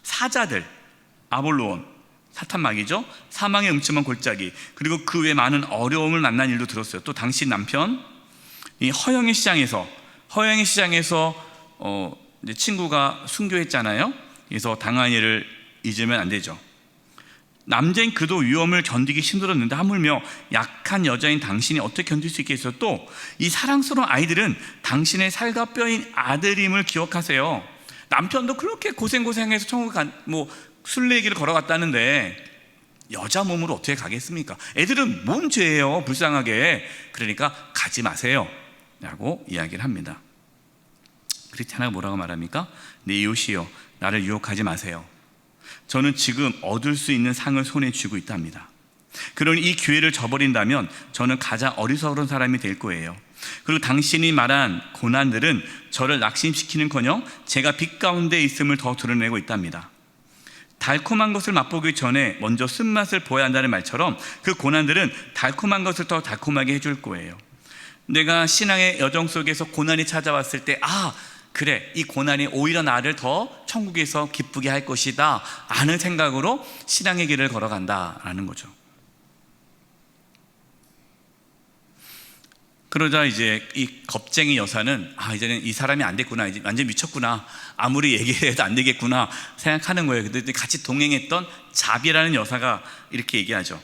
사자들, 아볼로온, 사탄마귀죠, 사망의 음침한 골짜기, 그리고 그 외 많은 어려움을 만난 일도 들었어요. 또 당신 남편 이 허영의 시장에서 이제 친구가 순교했잖아요. 그래서 당한 일을 잊으면 안 되죠. 남자인 그도 위험을 견디기 힘들었는데 하물며 약한 여자인 당신이 어떻게 견딜 수 있겠어요? 또 이 사랑스러운 아이들은 당신의 살과 뼈인 아들임을 기억하세요. 남편도 그렇게 고생해서 천국 순례길을 걸어갔다는데 여자 몸으로 어떻게 가겠습니까? 애들은 뭔 죄예요, 불쌍하게. 그러니까 가지 마세요 라고 이야기를 합니다. 크리스티아나가 뭐라고 말합니까? 내 이웃이여, 나를 유혹하지 마세요. 저는 지금 얻을 수 있는 상을 손에 쥐고 있답니다. 그러니 이 기회를 저버린다면 저는 가장 어리석은 사람이 될 거예요. 그리고 당신이 말한 고난들은 저를 낙심시키는커녕 제가 빛 가운데 있음을 더 드러내고 있답니다. 달콤한 것을 맛보기 전에 먼저 쓴맛을 보아야 한다는 말처럼 그 고난들은 달콤한 것을 더 달콤하게 해줄 거예요. 내가 신앙의 여정 속에서 고난이 찾아왔을 때 그래, 이 고난이 오히려 나를 더 천국에서 기쁘게 할 것이다 라는 생각으로 신앙의 길을 걸어간다라는 거죠. 그러자 이제 이 겁쟁이 여사는 이제는 이 사람이 안 됐구나, 이제 완전 미쳤구나, 아무리 얘기해도 안 되겠구나 생각하는 거예요. 근데 같이 동행했던 자비라는 여사가 이렇게 얘기하죠.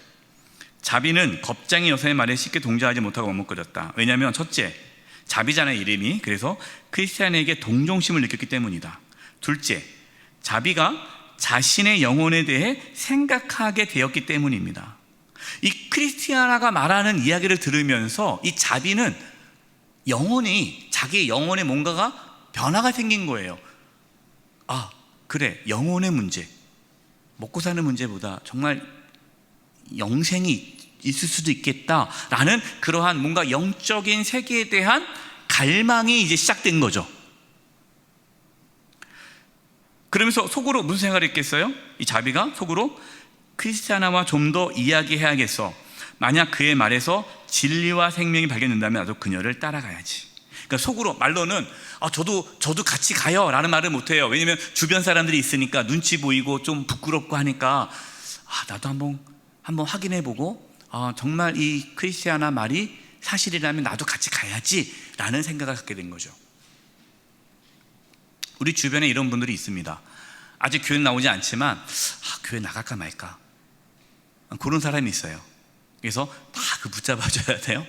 자비는 겁쟁이 여사의 말에 쉽게 동조하지 못하고 머뭇거렸다. 왜냐하면 첫째, 자비잖아요, 이름이. 그래서 크리스티안에게 동정심을 느꼈기 때문이다. 둘째, 자비가 자신의 영혼에 대해 생각하게 되었기 때문입니다. 이 크리스티아나가 말하는 이야기를 들으면서 이 자비는 자기의 영혼에 뭔가가 변화가 생긴 거예요. 그래, 영혼의 문제, 먹고 사는 문제보다 정말 영생이 있을 수도 있겠다라는 그러한 뭔가 영적인 세계에 대한 갈망이 이제 시작된 거죠. 그러면서 속으로 무슨 생각을 했겠어요? 이 자비가 속으로 크리스티아나와 좀 더 이야기해야겠어. 만약 그의 말에서 진리와 생명이 발견된다면 나도 그녀를 따라가야지. 그러니까 속으로, 말로는 저도 같이 가요 라는 말을 못해요. 왜냐하면 주변 사람들이 있으니까 눈치 보이고 좀 부끄럽고 하니까 나도 한번 확인해보고 정말 이 크리스티아나 말이 사실이라면 나도 같이 가야지 라는 생각을 갖게 된 거죠. 우리 주변에 이런 분들이 있습니다. 아직 교회 나오지 않지만 교회 나갈까 말까 그런 사람이 있어요. 그래서 다 붙잡아줘야 돼요.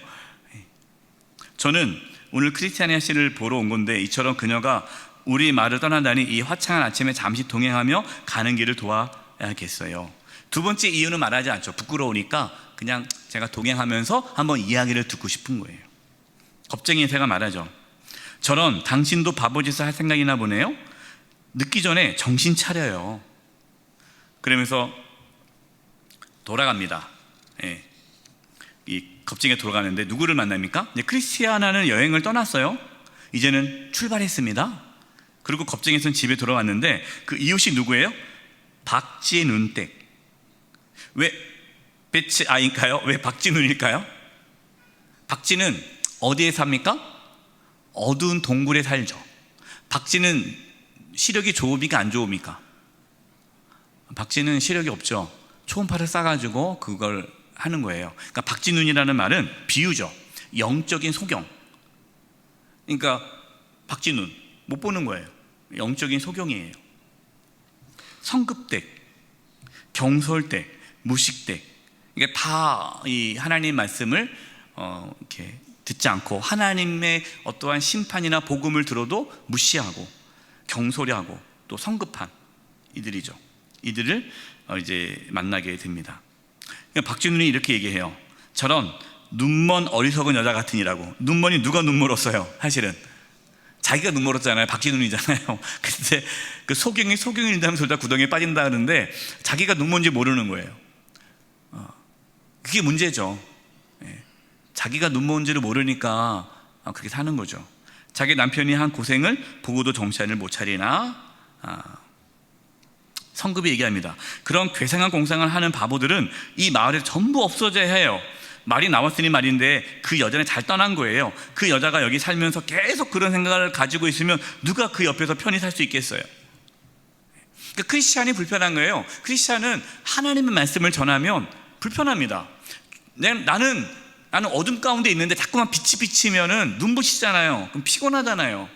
저는 오늘 크리스티아나 씨를 보러 온 건데 이처럼 그녀가 우리 마을을 떠난다니 이 화창한 아침에 잠시 동행하며 가는 길을 도와야겠어요. 두 번째 이유는 말하지 않죠. 부끄러우니까 그냥 제가 동행하면서 한번 이야기를 듣고 싶은 거예요. 겁쟁이 여사가 말하죠. 저런 당신도 바보짓을 할 생각이나 보네요. 늦기 전에 정신 차려요. 그러면서 돌아갑니다. 이 겁쟁이가 돌아가는데 누구를 만납니까? 크리스티아나는 여행을 떠났어요. 이제는 출발했습니다. 그리고 겁쟁이는 집에 돌아왔는데 그 이웃이 누구예요? 박진운댁. 왜 배치아인가요? 왜 박진운일까요? 박진은 어디에 삽니까? 어두운 동굴에 살죠. 박진은 시력이 좋습니까? 안 좋습니까? 박진은 시력이 없죠. 초음파를 쏴가지고 그걸 하는 거예요. 그러니까 박진운이라는 말은 비유죠. 영적인 소경. 그러니까 박진운 못 보는 거예요. 영적인 소경이에요. 성급댁, 경솔댁, 무식댁. 이게 다 이 하나님 말씀을 이렇게 듣지 않고 하나님의 어떠한 심판이나 복음을 들어도 무시하고 경솔하고 또 성급한 이들이죠. 이들을 이제 만나게 됩니다. 박진훈이 이렇게 얘기해요. 저런 눈먼 어리석은 여자 같으니라고. 눈먼이 누가 눈멀었어요? 사실은 자기가 눈 멀었잖아요. 박쥐눈이잖아요. 근데 그 소경이 눈다면 둘 다 구덩이에 빠진다 그러는데 자기가 눈 뭔지 모르는 거예요. 그게 문제죠. 자기가 눈 뭔지를 모르니까 그렇게 사는 거죠. 자기 남편이 한 고생을 보고도 정신을 못 차리나. 성급이 얘기합니다. 그런 괴상한 공상을 하는 바보들은 이 마을에 전부 없어져야 해요. 말이 나왔으니 말인데 그 여자는 잘 떠난 거예요. 그 여자가 여기 살면서 계속 그런 생각을 가지고 있으면 누가 그 옆에서 편히 살 수 있겠어요? 그러니까 크리스찬이 불편한 거예요. 크리스찬은 하나님의 말씀을 전하면 불편합니다. 나는 어둠 가운데 있는데 자꾸만 빛이 비치면은 눈부시잖아요. 그럼 피곤하잖아요.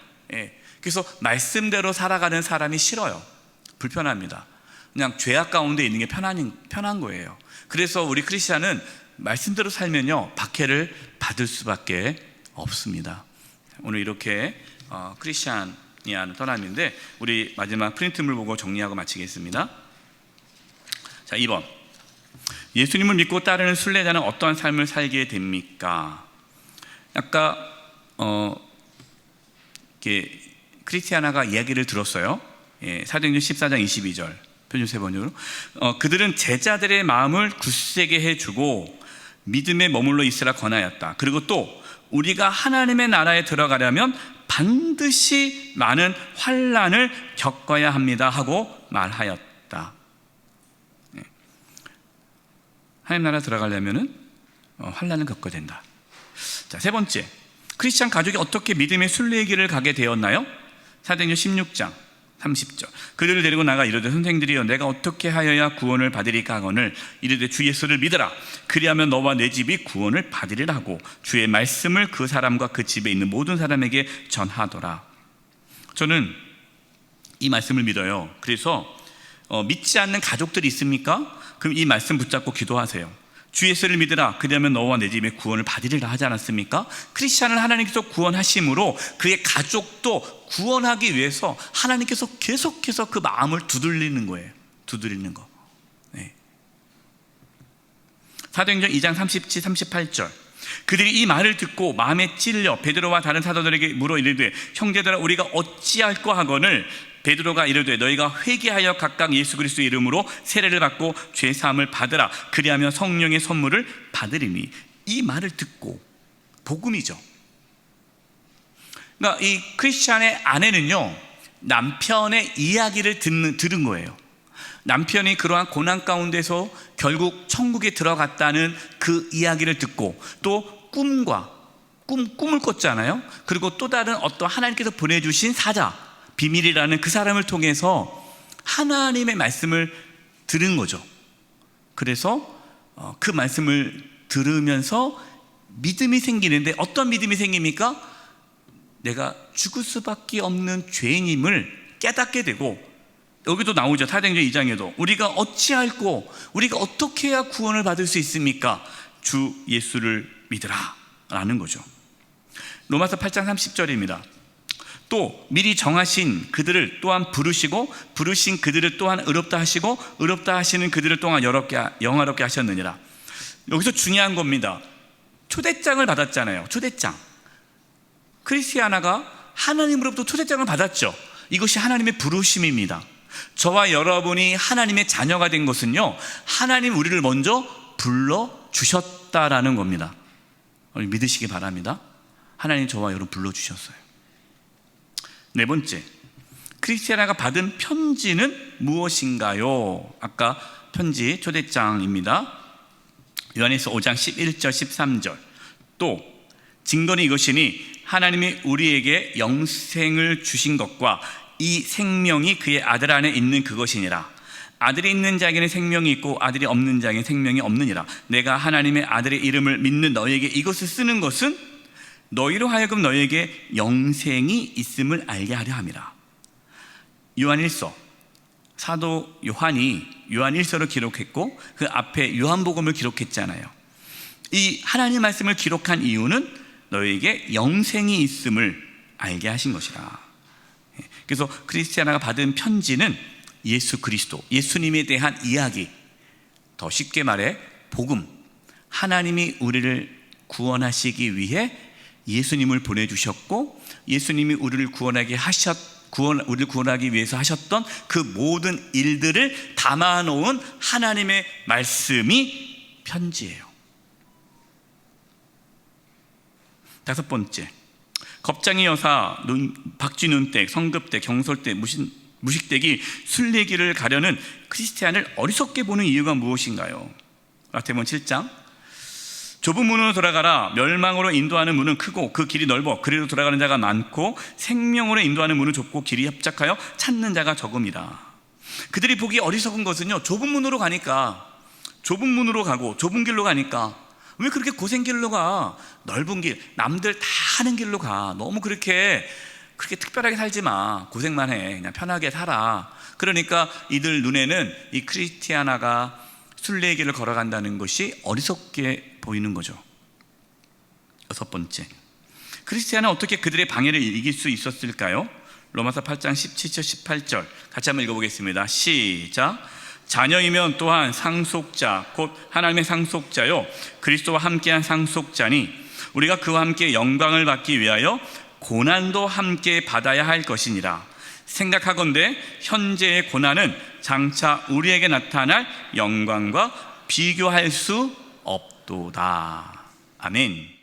그래서 말씀대로 살아가는 사람이 싫어요. 불편합니다. 그냥 죄악 가운데 있는 게 편한 거예요. 그래서 우리 크리스찬은 말씀대로 살면요 박해를 받을 수밖에 없습니다. 오늘 이렇게 크리스찬이라는 떠남인데 우리 마지막 프린트물 보고 정리하고 마치겠습니다. 자, 2번. 예수님을 믿고 따르는 순례자는 어떠한 삶을 살게 됩니까? 아까 크리스티아나가 이야기를 들었어요. 사도행전 14장 22절 표준 세 번으로 그들은 제자들의 마음을 굳세게 해주고 믿음에 머물러 있으라 권하였다. 그리고 또 우리가 하나님의 나라에 들어가려면 반드시 많은 환난을 겪어야 합니다 하고 말하였다. 하나님 나라 들어가려면 환난을 겪어야 된다. 자, 세 번째, 크리스찬 가족이 어떻게 믿음의 순례의 길을 가게 되었나요? 사도행전 16장 30절. 그들을 데리고 나가 이르되 선생들이여 내가 어떻게 하여야 구원을 받으리까 하거늘 이르되 주 예수를 믿으라. 그리하면 너와 내 집이 구원을 받으리라 하고 주의 말씀을 그 사람과 그 집에 있는 모든 사람에게 전하더라. 저는 이 말씀을 믿어요. 그래서 믿지 않는 가족들이 있습니까? 그럼 이 말씀 붙잡고 기도하세요. 주 예수를 믿으라. 그러면 너와 내 집에 구원을 받으리라 하지 않았습니까? 크리스찬을 하나님께서 구원하심으로 그의 가족도 구원하기 위해서 하나님께서 계속해서 그 마음을 두드리는 거예요. 두드리는 거. 사도행전 2장 37, 38절. 그들이 이 말을 듣고 마음에 찔려 베드로와 다른 사도들에게 물어 이르되 형제들아 우리가 어찌할꼬 하거늘 베드로가 이르되 너희가 회개하여 각각 예수 그리스도의 이름으로 세례를 받고 죄 사함을 받으라. 그리하면 성령의 선물을 받으리니. 이 말을 듣고 복음이죠. 그러니까 이 크리스찬의 아내는요 남편의 이야기를 들은 거예요. 남편이 그러한 고난 가운데서 결국 천국에 들어갔다는 그 이야기를 듣고 또 꿈을 꿨잖아요. 그리고 또 다른 어떤 하나님께서 보내주신 사자 비밀이라는 그 사람을 통해서 하나님의 말씀을 들은 거죠. 그래서 그 말씀을 들으면서 믿음이 생기는데 어떤 믿음이 생깁니까? 내가 죽을 수밖에 없는 죄인임을 깨닫게 되고 여기도 나오죠. 사도행전 2장에도 우리가 어찌할꼬 우리가 어떻게 해야 구원을 받을 수 있습니까? 주 예수를 믿으라 라는 거죠. 로마서 8장 30절입니다. 또 미리 정하신 그들을 또한 부르시고 부르신 그들을 또한 의롭다 하시고 의롭다 하시는 그들을 또한 영화롭게 하셨느니라. 여기서 중요한 겁니다. 초대장을 받았잖아요. 초대장. 크리스티아나가 하나님으로부터 초대장을 받았죠. 이것이 하나님의 부르심입니다. 저와 여러분이 하나님의 자녀가 된 것은요 하나님 우리를 먼저 불러주셨다라는 겁니다. 믿으시기 바랍니다. 하나님 저와 여러분 불러주셨어요. 네 번째, 크리스티아나가 받은 편지는 무엇인가요? 아까 편지 초대장입니다. 요한일서 5장 11절 13절. 또 증거는 이것이니 하나님이 우리에게 영생을 주신 것과 이 생명이 그의 아들 안에 있는 그것이니라. 아들이 있는 자에게는 생명이 있고 아들이 없는 자에게는 생명이 없느니라. 내가 하나님의 아들의 이름을 믿는 너에게 이것을 쓰는 것은 너희로 하여금 너희에게 영생이 있음을 알게 하려 함이라. 요한일서, 사도 요한이 요한일서를 기록했고 그 앞에 요한복음을 기록했잖아요. 이 하나님 말씀을 기록한 이유는 너희에게 영생이 있음을 알게 하신 것이라. 그래서 크리스티아나가 받은 편지는 예수 그리스도, 예수님에 대한 이야기, 더 쉽게 말해 복음, 하나님이 우리를 구원하시기 위해 예수님을 보내주셨고 예수님이 우리를 우리를 구원하기 위해서 하셨던 그 모든 일들을 담아놓은 하나님의 말씀이 편지예요. 5번째, 겁장이 여사, 박쥐눈댁, 성급댁, 경솔댁, 무식댁이 순례길을 가려는 크리스티안을 어리석게 보는 이유가 무엇인가요? 마태복음 7장, 좁은 문으로 돌아가라. 멸망으로 인도하는 문은 크고 그 길이 넓어 그리로 돌아가는 자가 많고 생명으로 인도하는 문은 좁고 길이 협착하여 찾는 자가 적음이라. 그들이 보기 어리석은 것은요, 좁은 문으로 가니까, 좁은 문으로 가고 좁은 길로 가니까 왜 그렇게 고생길로 가? 넓은 길, 남들 다 하는 길로 가. 너무 그렇게 특별하게 살지 마. 고생만 해. 그냥 편하게 살아. 그러니까 이들 눈에는 이 크리스티아나가 순례의 길을 걸어간다는 것이 어리석게 보이는 거죠. 6번째, 크리스티아나는 어떻게 그들의 방해를 이길 수 있었을까요? 로마서 8장 17절 18절 같이 한번 읽어보겠습니다. 시작. 자녀이면 또한 상속자 곧 하나님의 상속자요 그리스도와 함께한 상속자니 우리가 그와 함께 영광을 받기 위하여 고난도 함께 받아야 할 것이니라. 생각하건대 현재의 고난은 장차 우리에게 나타날 영광과 비교할 수 없도다. 아멘.